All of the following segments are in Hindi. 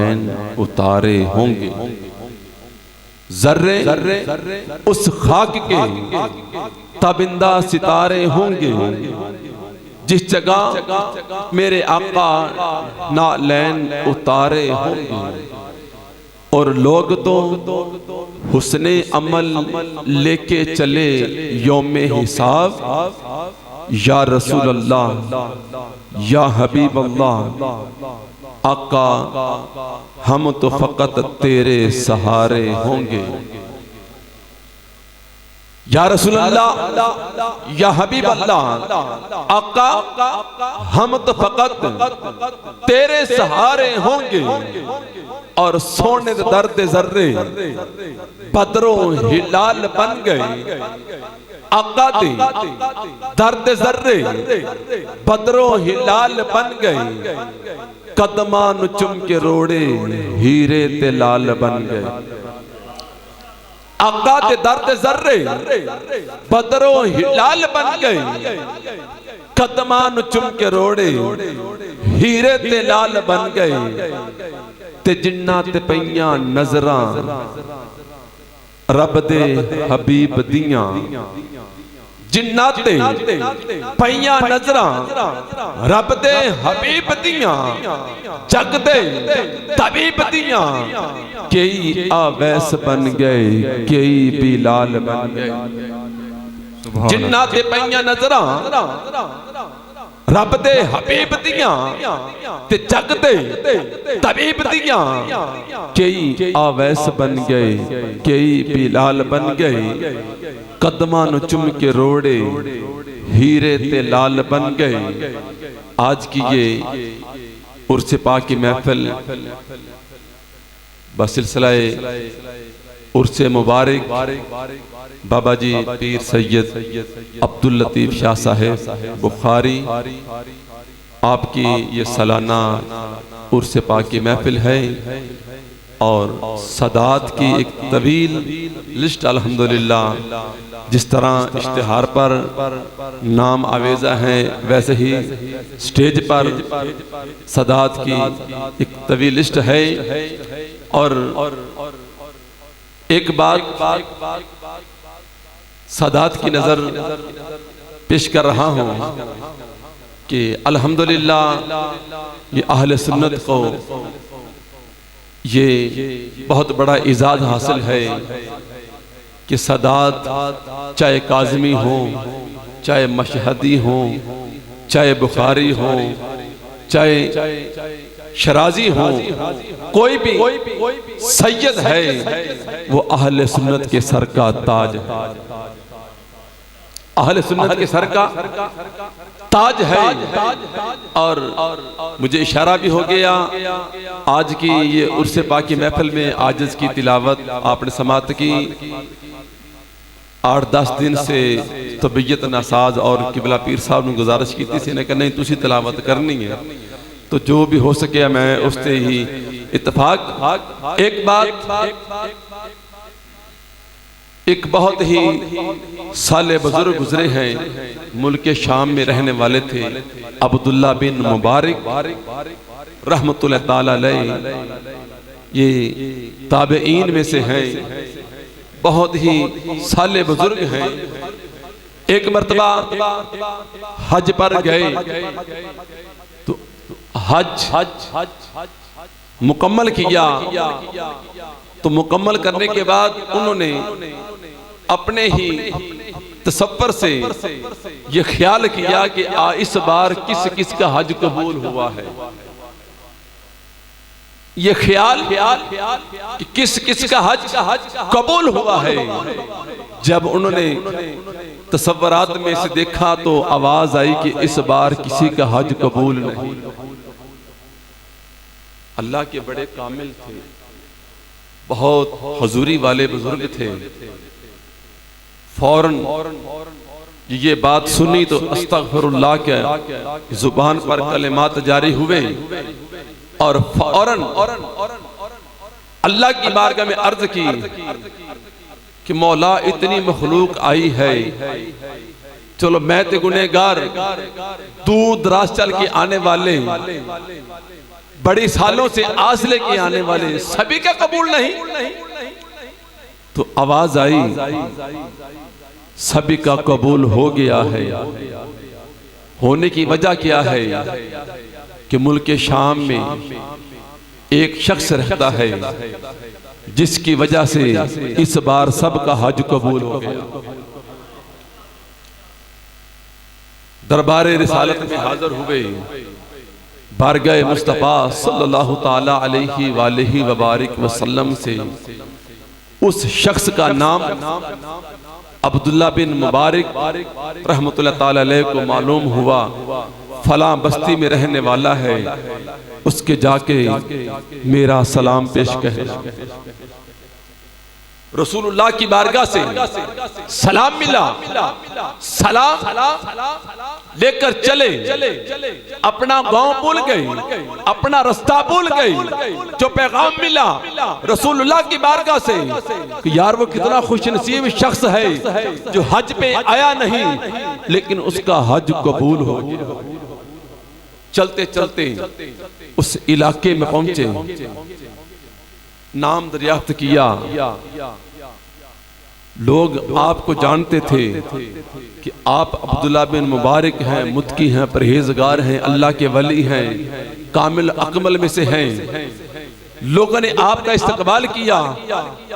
नौलैन उतारे होंगे। जर्रे उस खाक के ताबिंदा सितारे होंगे। जिस जगह मेरे आका नौलैन उतारे होंगे। और लोग तो हुस्ने अमल लेके चले यौमे हिसाब। या रसूल अल्लाह या हबीब अल्लाह, आका हम तो फकत तेरे सहारे होंगे। या रसूल अल्लाह या हबीब अल्लाह, आका हम तो फकत तेरे सहारे होंगे। और सोने दे दर्द जर्रे बदरों हिलाल बन गए। आका दे दर्द जर्रे बदरों हिलाल बन गए। कदमा नु चुम के रोड़े हीरे ते लाल बन गए। आका दे दर्द जर्रे बदरों हिलाल बन गए। कदमा नु चुम के रोड़े हीरे ते लाल बन गए। ते जिन्ना ते पईयां नजरां रब दे हबीब दियां। जिन्ना ते पईयां नजरां रब दे हबीब दियां। जग दे तबीब दियां। कई आवैस बन गए, कई बिलाल बन गए। जिन्ना ते पईयां नजरां रब दे हबीब दियां ते जग दे तबीब दियां। कई आवैस बन गए, कई बिलाल बन गए। कदमा नु चुम के रोड़े हीरे ते लाल बन गए। आज की ये उर्स पाक की महफिल बसिलसिलाए उर्स मुबारक बाबा जी पीर सैयद अब्दुल लतीफ शाह साहेब बुखारी, आपकी ये सालाना उर्स पाक की महफिल है। और सदात की एक तवील लिस्ट अल्हम्दुलिल्लाह, जिस तरह इश्तिहार पर नाम आवेजा है वैसे ही स्टेज पर सदात की एक तवील लिस्ट है। और एक बात सदात की नजर पेश कर रहा हूं कि अल्हम्दुलिल्लाह ये अहले सुन्नत को ये बहुत बड़ा इजाज़ हासिल है कि सदात चाहे काज़मी हो, चाहे मशहदी हो, चाहे बुखारी हो, चाहे शराजी हो, कोई भी सैयद है वो अहले सुन्नत के सर का ताज है। अहले सुन्नत के सर का ताज है। और मुझे इशारा भी हो गया आज की ये उर्स पाक की महफिल में आजिज की तिलावत आपने समात की। 8-10 दिन से तबीयत नासाज और किबला पीर साहब ने गुजारिश की थी ने नहीं तुसी तिलावत करनी है, तो जो भी हो सके मैं उससे ही इत्तफाक। एक बात, एक बहुत ही साले बुजुर्ग गुजरे हैं, मुल्क शाम में रहने वाले थे, अब्दुल्ला बिन मुबारक रहमतुल्लाह ताला अलैह। ये ताबईन में से हैं, बहुत ही साले बुजुर्ग हैं। एक मर्तबा हज पर गए तो हज मुकम्मल किया। तो मुकम्मल करने के बाद उन्होंने अपने ही तसव्वुर से ये ख्याल किया कि इस बार किस किस का हज कबूल हुआ है। ये ख्याल कि किस किस का हज कबूल हुआ है। जब उन्होंने तसव्वुरात में से देखा तो आवाज आई कि इस बार किसी का हज कबूल नहीं। अल्लाह के बड़े कामिल थे, बहुत हुजूरी वाले बुजुर्ग थे। फौरन ये बात सुनी तो अस्तगफिरुल्लाह के जुबान पर कलिमात जारी हुए और फौरन अल्लाह की बारगाह में अर्ज की कि मौला इतनी मखलूक आई है, चलो मैं तो गुनहगार दूर दराज चल के आने वाले बड़ी सालों से आस लेके आने वाले सभी का कबूल नहीं। तो आवाज आई सभी का कबूल हो गया है। होने की वजह क्या है कि मुल्क शाम में एक शख्स रहता है जिसकी वजह से इस बार सबका हज कबूल हो गया। दरबारे रिसालत में हाजिर हुए बारगाह मुस्तफा सल्लल्लाहु ताला अलैहि वालैहि वबारिक वसल्लम से उस शख्स का नाम अब्दुल्ला बिन मुबारक रहमतुल्लाह ताला अलैह को मालूम हुआ, फला बस्ती में रहने वाला है, उसके जाके मेरा सलाम पेश कहे। रसूलुल्लाह की बारगाह से सलाम मिला, सलाम लेकर चले, अपना गांव भूल गए, अपना रास्ता भूल गए। जो पैगाम मिला रसूलुल्लाह की बारगाह से कि यार वो कितना खुशनसीब शख्स है जो हज पे आया नहीं लेकिन उसका हज कबूल हो गया। चलते चलते उस इलाके में पहुंचे, नाम दरियाफ्त किया। लोग आपको जानते थे कि आप अब्दुल्ला बिन मुबारक हैं, मुत्की हैं, परहेजगार हैं, अल्लाह के वली हैं, कामिल अकमल में से हैं। लोगों ने आपका इस्तकबाल किया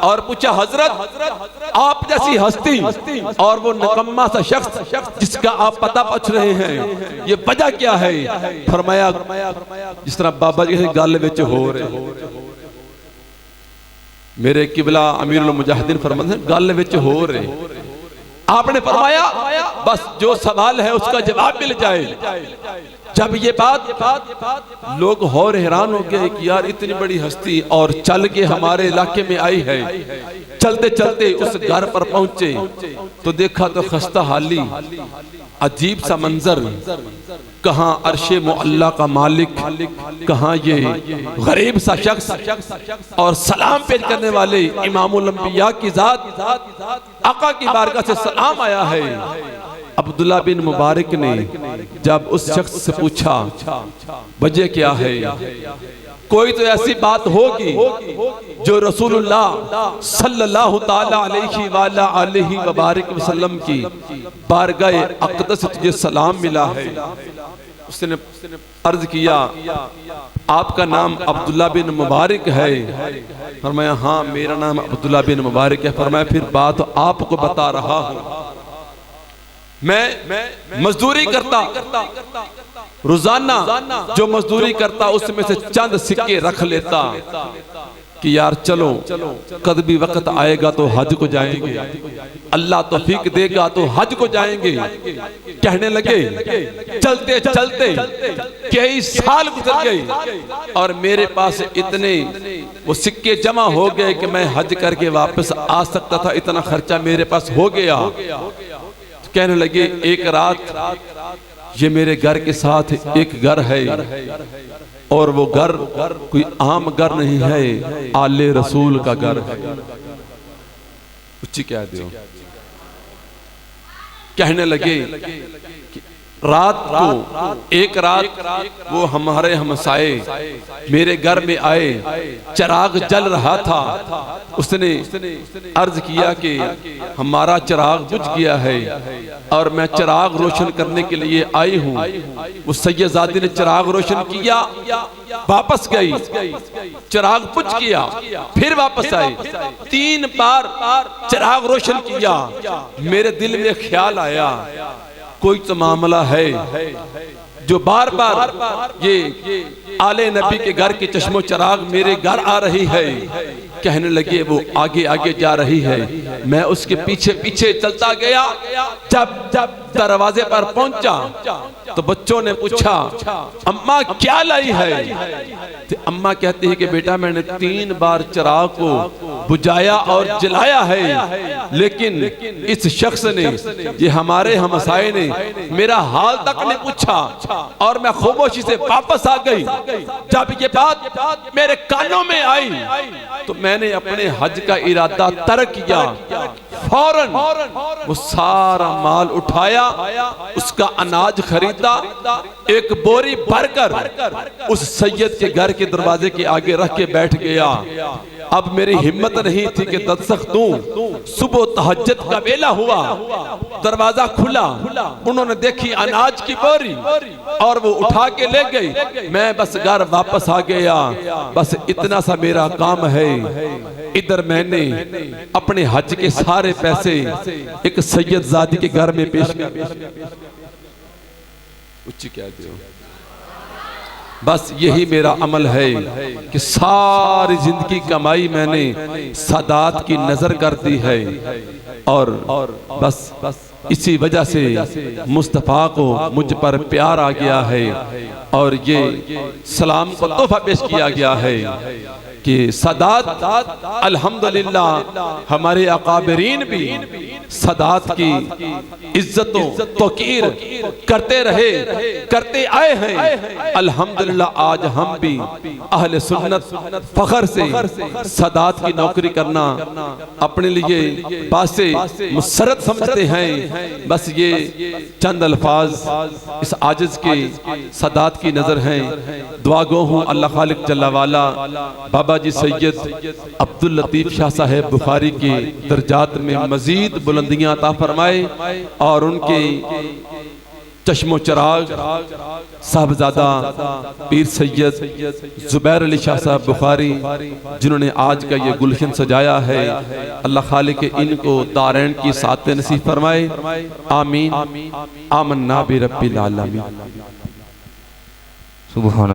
और पूछा हजरत आप जैसी हस्ती और वो निकम्मा सा शख्स जिसका आप पता पूछ रहे हैं, ये वजह क्या है? फरमाया जिस तरह बाबा जी के गल विच हो रहे, मेरे किबला अमीरुल मुजाहिदीन फरमाते हैं गल विच हो रहे। आपने फरमाया बस जो सवाल है उसका जवाब मिल जाए। जब ये बात लोग और हैरान हो गए कि यार इतनी बड़ी हस्ती और चल के हमारे इलाके में आई है। चलते चलते उस घर पर पहुंचे तो देखा तो खस्ता हाली, अजीब सा मंजर, कहां अर्शे मुअल्ला का मालिक, कहां ये गरीब सा शख्स और सलाम पेश करने वाले इमामुल अंबिया की जात आका की बारगाह से सलाम आया है। अब्दुल्ला बिन मुबारक ने जब उस शख्स से पूछा वजह क्या है, कोई तो ऐसी बात होगी जो रसूलुल्लाह सल्लल्लाहु ताला अलैहि वबारिक वसल्लम की बारगाह अक़दस से तुझे सलाम मिला है। उसने अर्ज किया आपका नाम अब्दुल्ला बिन मुबारक है? फरमाया हाँ मेरा नाम अब्दुल्ला बिन मुबारक है। फरमाया फिर बात आपको बता रहा हूँ, मैं मजदूरी करता, रोजाना जो मजदूरी करता उसमें से चंद सिक्के रख लेता कि यार चलो कद भी वक्त आएगा तो हज को जाएंगे, अल्लाह तौफीक देगा तो हज को जाएंगे। कहने लगे चलते चलते कई साल गुजर गए और मेरे पास इतने वो सिक्के जमा हो गए कि मैं हज करके वापस आ सकता था, इतना खर्चा मेरे पास हो गया। कहने लगे एक रात ये मेरे घर के साथ एक घर है और वो घर कोई आम घर नहीं है, आले रसूल का घर है। उच्ची कह दो। कहने लगे रात को एक रात वो हमारे हमसाए मेरे घर में आए, चिराग जल रहा था। उसने अर्ज किया कि हमारा चिराग बुझ गया है और मैं चिराग रोशन करने के लिए आई हूँ। उस सैयदजादी ने चिराग रोशन किया, वापस गई, चिराग बुझ गया, फिर वापस आई, 3 बार चिराग रोशन किया। मेरे दिल में ख्याल आया कोई तो मामला है जो बार बार ये आले नबी के घर के चश्मो चिराग मेरे घर आ रही है। कहने लगे वो आगे आगे जा रही है, मैं उसके पीछे पीछे चलता गया। जब दरवाजे पर पहुंचा तो बच्चों ने पूछा अम्मा क्या लाई है? तो अम्मा कहती है कि बेटा मैंने 3 बार चिराग को बुझाया और जलाया है, लेकिन इस शख्स ने, ये हमारे हमसाए ने मेरा हाल तक नहीं पूछा और मैं खामोशी से वापस आ गई। जब ये बात मेरे कानों में आई तो मैंने अपने हज का इरादा तर्क किया। फौरन वो सारा माल उठाया, उसका अनाज खरीदा, एक बोरी भरकर उस सैयद के घर के दरवाजे के आगे रख के बैठ गया। अब मेरी हिम्मत नहीं थी कि दस्तक दूं। सुबह तहज्जुद का वेला हुआ, दरवाजा खुला, उन्होंने देखी अनाज की बोरी और वो उठा के ले गई। मैं बस घर वापस आ गया, बस इतना सा मेरा काम है। इधर मैंने अपने हज के सारे पैसे एक सैयदजादी के घर में पेश कर, उच्च कहते हो। बस यही मेरा अमल है कि सारी जिंदगी कमाई मैंने सादात की नजर कर दी है, और बस इसी वजह से मुस्तफ़ा को मुझ पर प्यार आ गया है, और ये सलाम को तोहफा पेश किया गया है कि सादात अल्हम्दुलिल्लाह हमारे अकाबरीन भी सादात की इज्जतों तौकीर करते रहे, करते आए हैं। अल्हम्दुलिल्लाह आज हम भी अहले सुन्नत फख्र से सादात की नौकरी करना अपने लिए बासे मुसरत समझते हैं। बस ये चंद अल्फाज इस आजिज के सादात की नजर हैं। दुआ गो हूँ अल्लाह खालिक जल्ला वाला बाबा जी सैयद अब्दुल लतीफ शाह साहब बुखारी के दर्जात में मजीद बुलंदियां अता फरमाए, और उनके चश्मो चराग साहबजादा पीर सैयद जुबैर अली शाह साहब बुखारी जिन्होंने आज का ये गुलशन सजाया है, अल्लाह खालिक इनको दारैन की सात नसीब फरमाए। आमीन। आमन्ना बिरब्बिल आलमीन। सुभान